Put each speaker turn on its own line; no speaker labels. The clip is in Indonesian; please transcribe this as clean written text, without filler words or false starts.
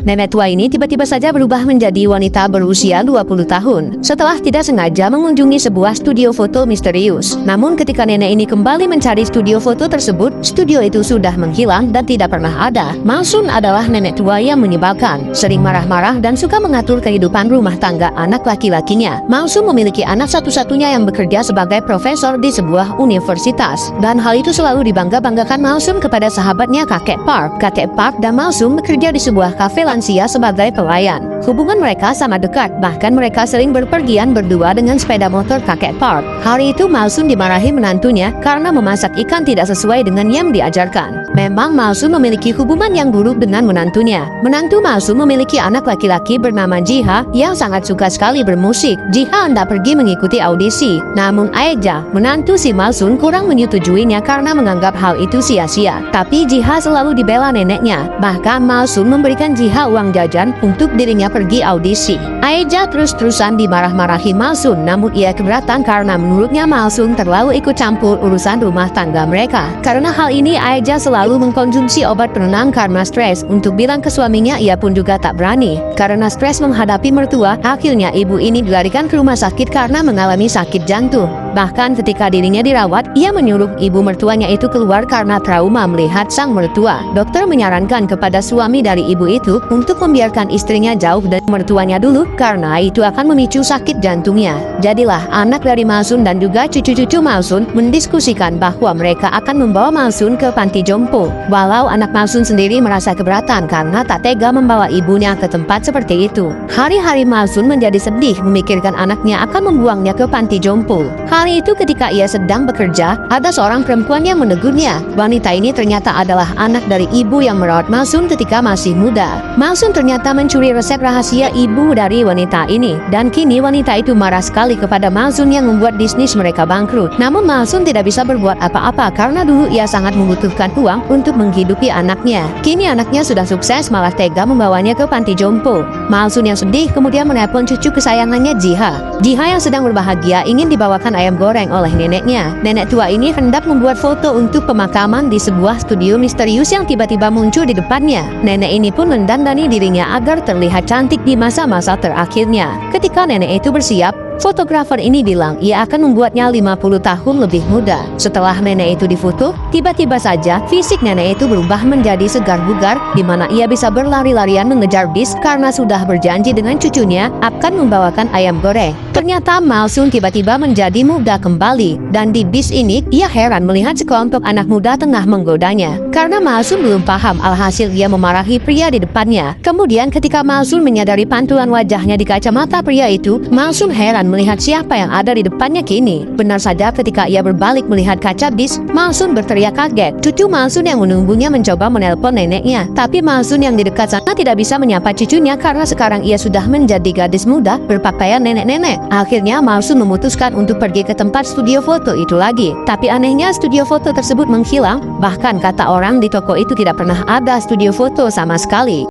Nenek tua ini tiba-tiba saja berubah menjadi wanita berusia 20 tahun setelah tidak sengaja mengunjungi sebuah studio foto misterius. Namun ketika nenek ini kembali mencari studio foto tersebut, studio itu sudah menghilang dan tidak pernah ada. Masun adalah nenek tua yang menyebalkan, sering marah-marah dan suka mengatur kehidupan rumah tangga anak laki-lakinya. Masun memiliki anak satu-satunya yang bekerja sebagai profesor di sebuah universitas, dan hal itu selalu dibangga-banggakan Masun kepada sahabatnya kakek Park. Kakek Park dan Masun bekerja di sebuah kafe lansia sebagai pelayan. Hubungan mereka sama dekat, bahkan mereka sering berpergian berdua dengan sepeda motor kakek Park. Hari itu Masun dimarahi menantunya karena memasak ikan tidak sesuai dengan yang diajarkan. Memang Masun memiliki hubungan yang buruk dengan menantunya. Menantu Masun memiliki anak laki-laki bernama Jiha yang sangat suka sekali bermusik. Jiha hendak pergi mengikuti audisi, namun Aeja, menantu si Masun, kurang menyetujuinya karena menganggap hal itu sia-sia. Tapi Jiha selalu dibela neneknya. Bahkan Masun memberikan Jiha uang jajan untuk dirinya pergi audisi. Aeja terus-terusan dimarah-marahi Masun, namun ia keberatan karena menurutnya Masun terlalu ikut campur urusan rumah tangga mereka. Karena hal ini Aeja selalu mengkonsumsi obat penenang karena stres. Untuk bilang ke suaminya ia pun juga tak berani. Karena stres menghadapi mertua, akhirnya ibu ini dilarikan ke rumah sakit karena mengalami sakit jantung. Bahkan ketika dirinya dirawat, ia menyuruh ibu mertuanya itu keluar karena trauma melihat sang mertua. Dokter menyarankan kepada suami dari ibu itu untuk membiarkan istrinya jauh dari mertuanya dulu karena itu akan memicu sakit jantungnya. Jadilah anak dari Masun dan juga cucu-cucu Masun mendiskusikan bahwa mereka akan membawa Masun ke panti jompo. Walau anak Masun sendiri merasa keberatan karena tak tega membawa ibunya ke tempat seperti itu. Hari-hari Masun menjadi sedih memikirkan anaknya akan membuangnya ke panti jompo. Hari itu ketika ia sedang bekerja, ada seorang perempuan yang menegurnya. Wanita ini ternyata adalah anak dari ibu yang merawat Masun ketika masih muda. Masun ternyata mencuri resep rahasia ibu dari wanita ini, dan kini wanita itu marah sekali kepada Masun yang membuat bisnis mereka bangkrut. Namun Masun tidak bisa berbuat apa-apa karena dulu ia sangat membutuhkan uang untuk menghidupi anaknya. Kini anaknya sudah sukses malah tega membawanya ke panti jompo. Masun yang sedih kemudian menelpon cucu kesayangannya Jiha. Jiha yang sedang berbahagia ingin dibawakan ayam goreng oleh neneknya. Nenek tua ini hendak membuat foto untuk pemakaman di sebuah studio misterius yang tiba-tiba muncul di depannya. Nenek ini pun mendandani dirinya agar terlihat cantik di masa-masa terakhirnya. Ketika nenek itu bersiap, fotografer ini bilang ia akan membuatnya 50 tahun lebih muda. Setelah nenek itu difoto, tiba-tiba saja fisik nenek itu berubah menjadi segar bugar, di mana ia bisa berlari-larian mengejar bis karena sudah berjanji dengan cucunya akan membawakan ayam goreng. Ternyata Masun tiba-tiba menjadi muda kembali, dan di bis ini ia heran melihat sekelompok anak muda tengah menggodanya. Karena Masun belum paham, alhasil ia memarahi pria di depannya. Kemudian ketika Masun menyadari pantulan wajahnya di kacamata pria itu, Masun heran melihat siapa yang ada di depannya kini. Benar saja ketika ia berbalik melihat kaca bis, Masun berteriak kaget. Cucu Masun yang menunggunya mencoba menelpon neneknya, tapi Masun yang di dekat sana tidak bisa menyapa cucunya karena sekarang ia sudah menjadi gadis muda berpakaian nenek-nenek. Akhirnya Masun memutuskan untuk pergi ke tempat studio foto itu lagi. Tapi anehnya studio foto tersebut menghilang, bahkan kata orang di toko itu tidak pernah ada studio foto sama sekali.